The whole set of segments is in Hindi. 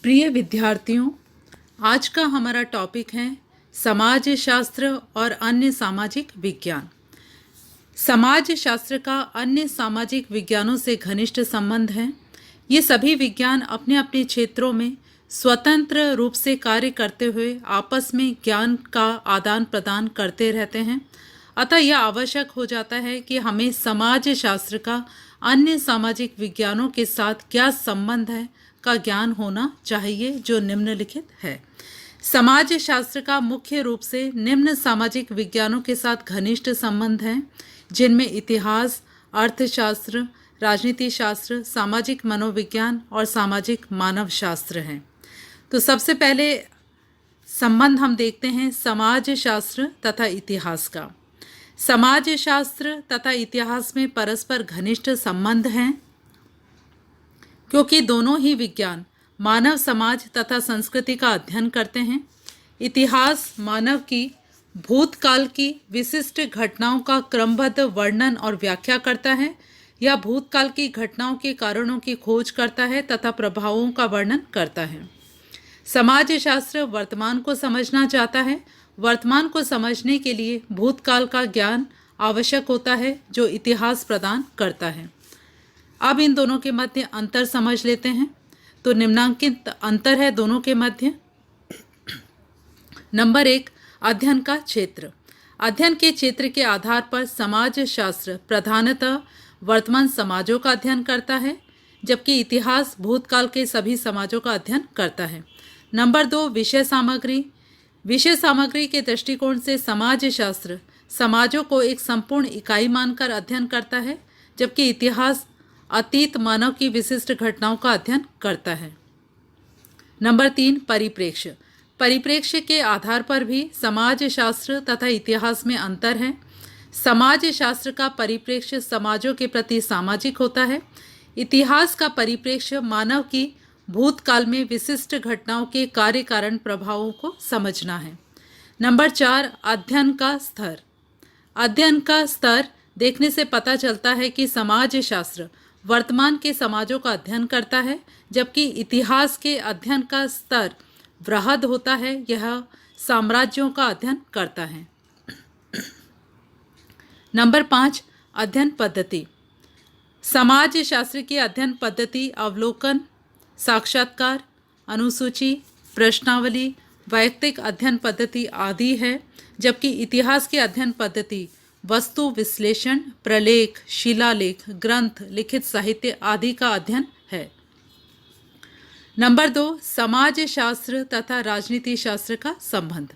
प्रिय विद्यार्थियों, आज का हमारा टॉपिक है समाज शास्त्र और अन्य सामाजिक विज्ञान। समाज शास्त्र का अन्य सामाजिक विज्ञानों से घनिष्ठ संबंध है। ये सभी विज्ञान अपने अपने क्षेत्रों में स्वतंत्र रूप से कार्य करते हुए आपस में ज्ञान का आदान प्रदान करते रहते हैं। अतः यह आवश्यक हो जाता है कि हमें समाज शास्त्र का अन्य सामाजिक विज्ञानों के साथ क्या संबंध है का ज्ञान होना चाहिए, जो निम्नलिखित है। समाज शास्त्र का मुख्य रूप से निम्न सामाजिक विज्ञानों के साथ घनिष्ठ संबंध है, जिनमें इतिहास, अर्थशास्त्र, राजनीति शास्त्र, सामाजिक मनोविज्ञान और सामाजिक मानव शास्त्र हैं। तो सबसे पहले संबंध हम देखते हैं समाज शास्त्र तथा इतिहास का। समाज शास्त्र तथा इतिहास में परस्पर घनिष्ठ संबंध हैं, क्योंकि दोनों ही विज्ञान मानव समाज तथा संस्कृति का अध्ययन करते हैं। इतिहास मानव की भूतकाल की विशिष्ट घटनाओं का क्रमबद्ध वर्णन और व्याख्या करता है, या भूतकाल की घटनाओं के कारणों की खोज करता है तथा प्रभावों का वर्णन करता है। समाज शास्त्र वर्तमान को समझना चाहता है। वर्तमान को समझने के लिए भूतकाल का ज्ञान आवश्यक होता है, जो इतिहास प्रदान करता है। अब इन दोनों के मध्य अंतर समझ लेते हैं। तो निम्नांकित अंतर है दोनों के मध्य। नंबर 1, अध्ययन का क्षेत्र। अध्ययन के क्षेत्र के आधार पर समाज शास्त्र प्रधानतः वर्तमान समाजों का अध्ययन करता है, जबकि इतिहास भूतकाल के सभी समाजों का अध्ययन करता है। नंबर 2, विषय सामग्री। विषय सामग्री के दृष्टिकोण से समाज शास्त्र समाजों को एक संपूर्ण इकाई मानकर अध्ययन करता है, जबकि इतिहास अतीत मानव की विशिष्ट घटनाओं का अध्ययन करता है। नंबर 3, परिप्रेक्ष्य। परिप्रेक्ष्य के आधार पर भी समाज शास्त्र तथा इतिहास में अंतर है। समाज शास्त्र का परिप्रेक्ष्य समाजों के प्रति सामाजिक होता है। इतिहास का परिप्रेक्ष्य मानव की भूतकाल में विशिष्ट घटनाओं के कार्य कारण प्रभावों को समझना है। नंबर 4, अध्ययन का स्तर। अध्ययन का स्तर देखने से पता चलता है कि समाज शास्त्र वर्तमान के समाजों का अध्ययन करता है, जबकि इतिहास के अध्ययन का स्तर वृहद होता है, यह साम्राज्यों का अध्ययन करता है। नंबर 5, अध्ययन पद्धति। समाज शास्त्र की अध्ययन पद्धति अवलोकन, साक्षात्कार, अनुसूची, प्रश्नावली, वैयक्तिक अध्ययन पद्धति आदि है, जबकि इतिहास की अध्ययन पद्धति वस्तु विश्लेषण, प्रलेख, शिलालेख, ग्रंथ, लिखित साहित्य आदि का अध्ययन है। नंबर 2, समाज शास्त्र तथा राजनीति शास्त्र का संबंध।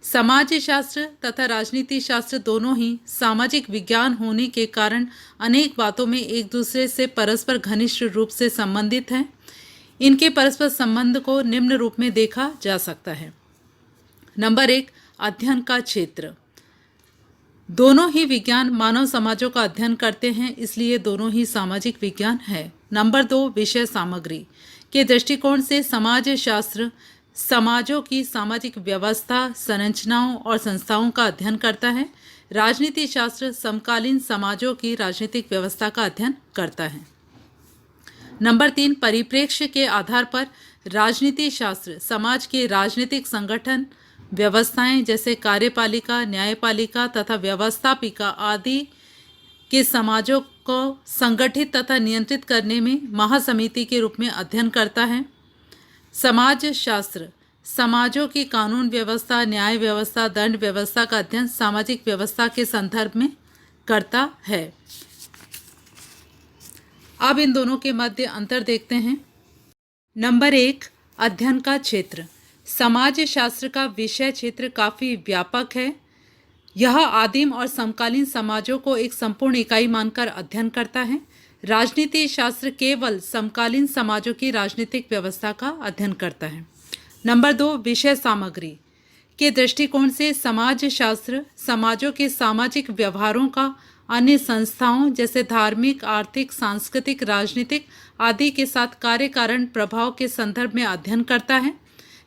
समाज शास्त्र तथा राजनीति शास्त्र दोनों ही सामाजिक विज्ञान होने के कारण अनेक बातों में एक दूसरे से परस्पर घनिष्ठ रूप से संबंधित हैं। इनके परस्पर संबंध को निम्न रूप में देखा जा सकता है। नंबर 1, अध्ययन का क्षेत्र। दोनों ही विज्ञान मानव समाजों का अध्ययन करते हैं, इसलिए दोनों ही सामाजिक विज्ञान है। नंबर 2, विषय सामग्री के दृष्टिकोण से समाज शास्त्र समाजों की सामाजिक व्यवस्था, संरचनाओं और संस्थाओं का अध्ययन करता है। राजनीति शास्त्र समकालीन समाजों की राजनीतिक व्यवस्था का अध्ययन करता है। नंबर 3, परिप्रेक्ष्य के आधार पर राजनीति शास्त्र समाज के राजनीतिक संगठन, व्यवस्थाएं जैसे कार्यपालिका, न्यायपालिका तथा व्यवस्थापिका आदि के समाजों को संगठित तथा नियंत्रित करने में महासमिति के रूप में अध्ययन करता है। समाज शास्त्र समाजों की कानून व्यवस्था, न्याय व्यवस्था, दंड व्यवस्था का अध्ययन सामाजिक व्यवस्था के संदर्भ में करता है। अब इन दोनों के मध्य अंतर देखते हैं। नंबर 1, अध्ययन का क्षेत्र। समाज शास्त्र का विषय क्षेत्र काफ़ी व्यापक है। यह आदिम और समकालीन समाजों को एक संपूर्ण इकाई मानकर अध्ययन करता है। राजनीति शास्त्र केवल समकालीन समाजों की राजनीतिक व्यवस्था का अध्ययन करता है। नंबर 2, विषय सामग्री के दृष्टिकोण से समाज शास्त्र समाजों के सामाजिक व्यवहारों का अन्य संस्थाओं जैसे धार्मिक, आर्थिक, सांस्कृतिक, राजनीतिक आदि के साथ कार्य कारण प्रभाव के संदर्भ में अध्ययन करता है,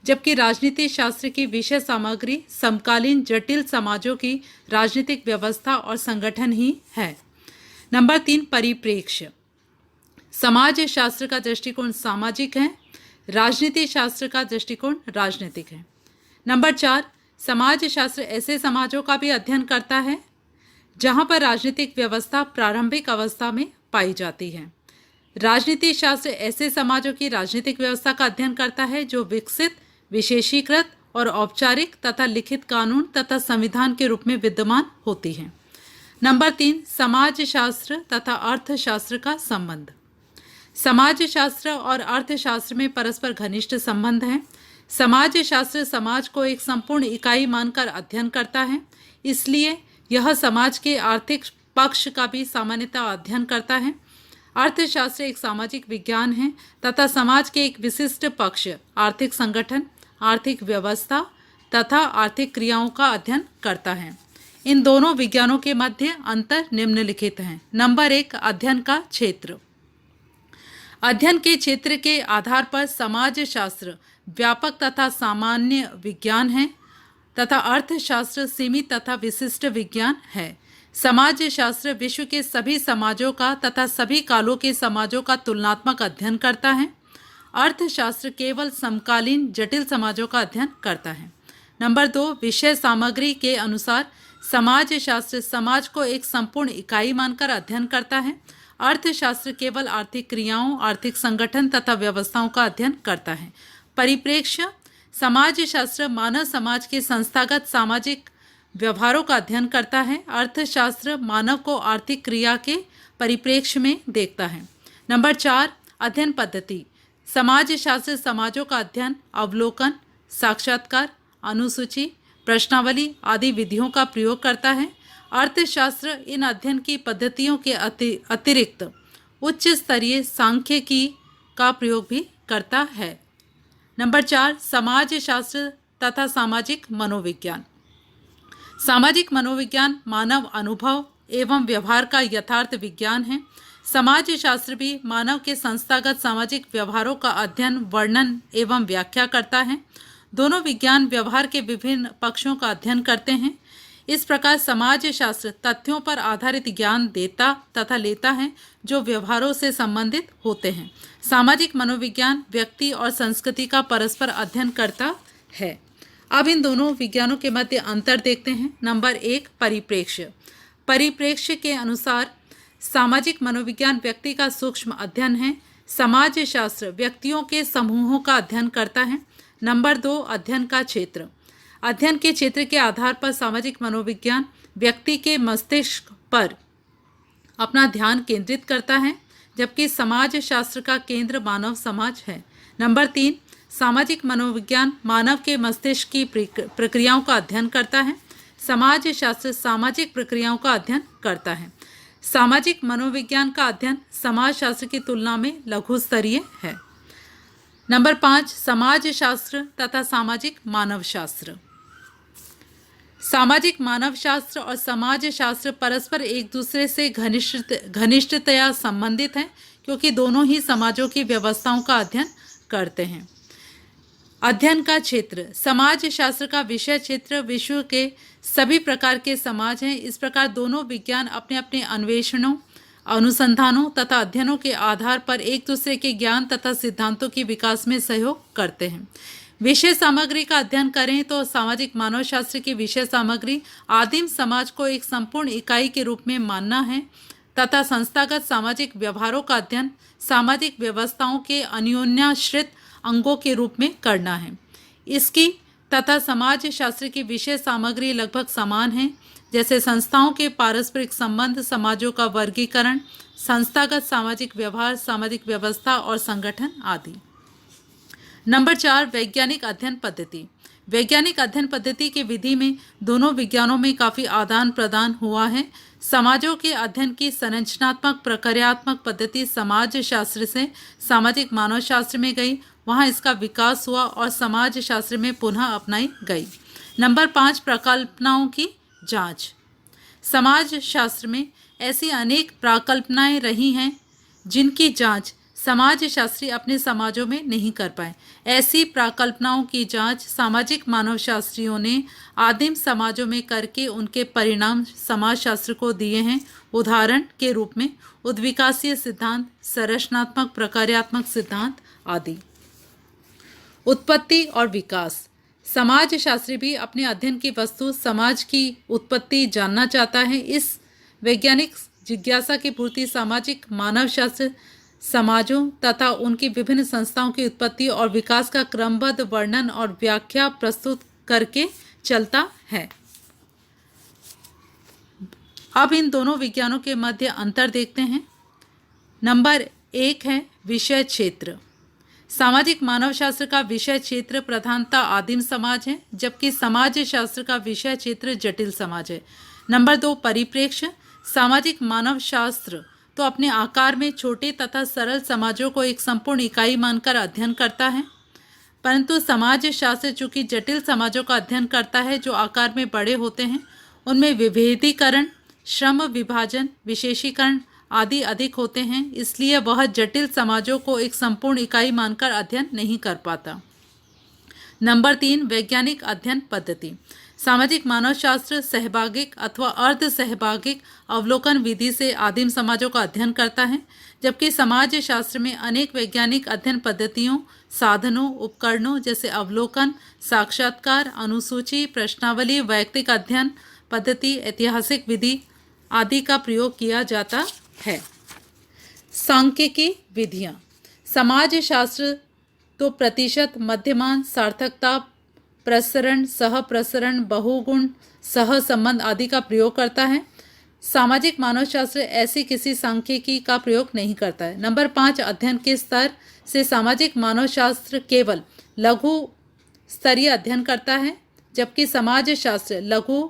जबकि राजनीति शास्त्र की विषय सामग्री समकालीन जटिल समाजों की राजनीतिक व्यवस्था और संगठन ही है। नंबर 3, परिप्रेक्ष्य। समाज शास्त्र का दृष्टिकोण सामाजिक है, राजनीति शास्त्र का दृष्टिकोण राजनीतिक है। नंबर 4, समाज शास्त्र ऐसे समाजों का भी अध्ययन करता है जहां पर राजनीतिक व्यवस्था प्रारंभिक अवस्था में पाई जाती है। राजनीति शास्त्र ऐसे समाजों की राजनीतिक व्यवस्था का अध्ययन करता है जो विकसित, विशेषीकृत और औपचारिक तथा लिखित कानून तथा संविधान के रूप में विद्यमान होती है। नंबर 3, समाज शास्त्र तथा अर्थशास्त्र का संबंध। समाज शास्त्र और अर्थशास्त्र में परस्पर घनिष्ठ संबंध है। समाज शास्त्र समाज को एक संपूर्ण इकाई मानकर अध्ययन करता है, इसलिए यह समाज के आर्थिक पक्ष का भी सामान्यतः अध्ययन करता है। अर्थशास्त्र एक सामाजिक विज्ञान है तथा समाज के एक विशिष्ट पक्ष आर्थिक संगठन, आर्थिक व्यवस्था तथा आर्थिक क्रियाओं का अध्ययन करता है। इन दोनों विज्ञानों के मध्य अंतर निम्नलिखित हैं। नंबर 1, अध्ययन का क्षेत्र। अध्ययन के क्षेत्र के आधार पर समाज शास्त्र व्यापक तथा सामान्य विज्ञान है तथा अर्थशास्त्र सीमित तथा विशिष्ट विज्ञान है। समाज शास्त्र विश्व के सभी समाजों का तथा सभी कालों के समाजों का तुलनात्मक अध्ययन करता है। अर्थशास्त्र केवल समकालीन जटिल समाजों का अध्ययन करता है। नंबर 2, विषय सामग्री के अनुसार समाज शास्त्र समाज को एक संपूर्ण इकाई मानकर अध्ययन करता है। अर्थशास्त्र केवल आर्थिक क्रियाओं, आर्थिक संगठन तथा व्यवस्थाओं का अध्ययन करता है। परिप्रेक्ष्य, समाज शास्त्र मानव समाज के संस्थागत सामाजिक व्यवहारों का अध्ययन करता है। अर्थशास्त्र मानव को आर्थिक क्रिया के परिप्रेक्ष्य में देखता है। नंबर 4, अध्ययन पद्धति। समाज शास्त्र समाजों का अध्ययन अवलोकन, साक्षात्कार, अनुसूची, प्रश्नावली आदि विधियों का प्रयोग करता है। अर्थशास्त्र इन अध्ययन की पद्धतियों के अतिरिक्त उच्च स्तरीय सांख्यिकी का प्रयोग भी करता है। नंबर 4, समाज शास्त्र तथा सामाजिक मनोविज्ञान। सामाजिक मनोविज्ञान मानव अनुभव एवं व्यवहार का यथार्थ विज्ञान है। समाज शास्त्र भी मानव के संस्थागत सामाजिक व्यवहारों का अध्ययन, वर्णन एवं व्याख्या करता है। दोनों विज्ञान व्यवहार के विभिन्न पक्षों का अध्ययन करते हैं। इस प्रकार समाज शास्त्र तथ्यों पर आधारित ज्ञान देता तथा लेता है जो व्यवहारों से संबंधित होते हैं। सामाजिक मनोविज्ञान व्यक्ति और संस्कृति का परस्पर अध्ययन करता है। अब इन दोनों विज्ञानों के मध्य अंतर देखते हैं। नंबर 1, परिप्रेक्ष्य। परिप्रेक्ष्य के अनुसार सामाजिक मनोविज्ञान व्यक्ति का सूक्ष्म अध्ययन है। समाज शास्त्र व्यक्तियों के समूहों का अध्ययन करता है। नंबर 2, अध्ययन का क्षेत्र। अध्ययन के क्षेत्र के आधार पर सामाजिक मनोविज्ञान व्यक्ति के मस्तिष्क पर अपना ध्यान केंद्रित करता है, जबकि समाज शास्त्र का केंद्र मानव समाज है। नंबर 3, सामाजिक मनोविज्ञान मानव के मस्तिष्क की प्रक्रियाओं का अध्ययन करता है। समाज शास्त्र सामाजिक प्रक्रियाओं का अध्ययन करता है। सामाजिक मनोविज्ञान का अध्ययन समाज शास्त्र की तुलना में लघु स्तरीय है। नंबर 5, समाज शास्त्र तथा सामाजिक मानव शास्त्र। सामाजिक मानव शास्त्र और समाज शास्त्र परस्पर एक दूसरे से घनिष्ठतया संबंधित हैं, क्योंकि दोनों ही समाजों की व्यवस्थाओं का अध्ययन करते हैं। अध्ययन का क्षेत्र। समाज शास्त्र का विषय क्षेत्र विश्व के सभी प्रकार के समाज हैं। इस प्रकार दोनों विज्ञान अपने अपने अन्वेषणों, अनुसंधानों तथा अध्ययनों के आधार पर एक दूसरे के ज्ञान तथा सिद्धांतों के विकास में सहयोग करते हैं। विषय सामग्री का अध्ययन करें तो सामाजिक मानव शास्त्र की विषय सामग्री आदिम समाज को एक संपूर्ण इकाई के रूप में मानना है तथा संस्थागत सामाजिक व्यवहारों का अध्ययन सामाजिक व्यवस्थाओं के अन्योन्याश्रित अंगों के रूप में करना है। इसकी तथा समाज शास्त्र की विषय सामग्री लगभग समान है, जैसे संस्थाओं के पारस्परिक संबंध, समाजों का वर्गीकरण, संस्थागत सामाजिक व्यवहार, सामाजिक व्यवस्था और संगठन आदि। नंबर 4, वैज्ञानिक अध्ययन पद्धति। वैज्ञानिक अध्ययन पद्धति की विधि में दोनों विज्ञानों में काफ़ी आदान प्रदान हुआ है। समाजों के अध्ययन की संरचनात्मक प्रक्रियात्मक पद्धति समाज शास्त्र से सामाजिक मानव शास्त्र में गई, वहाँ इसका विकास हुआ और समाज शास्त्र में पुनः अपनाई गई। नंबर 5, प्रकल्पनाओं की जांच। समाज शास्त्र में ऐसी अनेक प्रकल्पनाएं रही हैं जिनकी जांच समाज शास्त्री अपने समाजों में नहीं कर पाए। ऐसी प्रकल्पनाओं की जांच सामाजिक मानव शास्त्रियों ने आदिम समाजों में करके उनके परिणाम समाज शास्त्र को दिए हैं। उदाहरण के रूप में उद्विकासीय सिद्धांत, संरचनात्मक प्रक्रियात्मक सिद्धांत आदि। उत्पत्ति और विकास। समाजशास्त्री भी अपने अध्ययन की वस्तु समाज की उत्पत्ति जानना चाहता है। इस वैज्ञानिक जिज्ञासा की पूर्ति सामाजिक मानवशास्त्र समाजों तथा उनकी विभिन्न संस्थाओं की उत्पत्ति और विकास का क्रमबद्ध वर्णन और व्याख्या प्रस्तुत करके चलता है। अब इन दोनों विज्ञानों के मध्य अंतर देखते हैं। नंबर 1 है विषय क्षेत्र। सामाजिक मानवशास्त्र का विषय क्षेत्र प्रधानता आदिम समाज है, जबकि समाजशास्त्र का विषय क्षेत्र जटिल समाज है। नंबर 2 परिप्रेक्ष्य। सामाजिक मानवशास्त्र तो अपने आकार में छोटे तथा सरल समाजों को एक संपूर्ण इकाई मानकर अध्ययन करता है, परंतु समाजशास्त्र चूंकि जटिल समाजों का अध्ययन करता है जो आकार में बड़े होते हैं, उनमें विभेदीकरण, श्रम विभाजन, विशेषीकरण आदि अधिक होते हैं, इसलिए वह जटिल समाजों को एक संपूर्ण इकाई मानकर अध्ययन नहीं कर पाता। नंबर 3 वैज्ञानिक अध्ययन पद्धति। सामाजिक मानवशास्त्र सहभागिक अथवा अर्ध सहभागिक अवलोकन विधि से आदिम समाजों का अध्ययन करता है, जबकि समाजशास्त्र में अनेक वैज्ञानिक अध्ययन पद्धतियों, साधनों, उपकरणों जैसे अवलोकन, साक्षात्कार, अनुसूची, प्रश्नावली, वैयक्तिक अध्ययन पद्धति, ऐतिहासिक विधि आदि का प्रयोग किया जाता है। सांख्यिकी विधियाँ। समाजशास्त्र तो प्रतिशत, मध्यमान, सार्थकता, प्रसरण, सहप्रसरण, बहुगुण, सहसंबंध आदि का प्रयोग करता है। सामाजिक मानवशास्त्र ऐसी किसी सांख्यिकी का प्रयोग नहीं करता है। नंबर 5 अध्ययन के स्तर से सामाजिक मानवशास्त्र केवल लघु स्तरीय अध्ययन करता है, जबकि समाजशास्त्र लघु,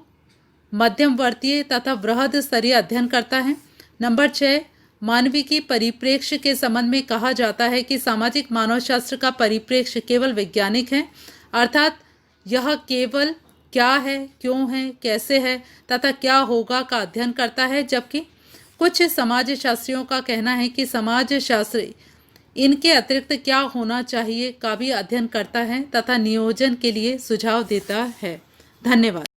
मध्यमवर्तीय तथा वृहद स्तरीय अध्ययन करता है। नंबर 6 मानविकी परिप्रेक्ष्य के संबंध में कहा जाता है कि सामाजिक मानवशास्त्र का परिप्रेक्ष्य केवल वैज्ञानिक है, अर्थात यह केवल क्या है, क्यों है, कैसे है तथा क्या होगा का अध्ययन करता है, जबकि कुछ समाजशास्त्रियों का कहना है कि समाजशास्त्र इनके अतिरिक्त क्या होना चाहिए का भी अध्ययन करता है तथा नियोजन के लिए सुझाव देता है। धन्यवाद।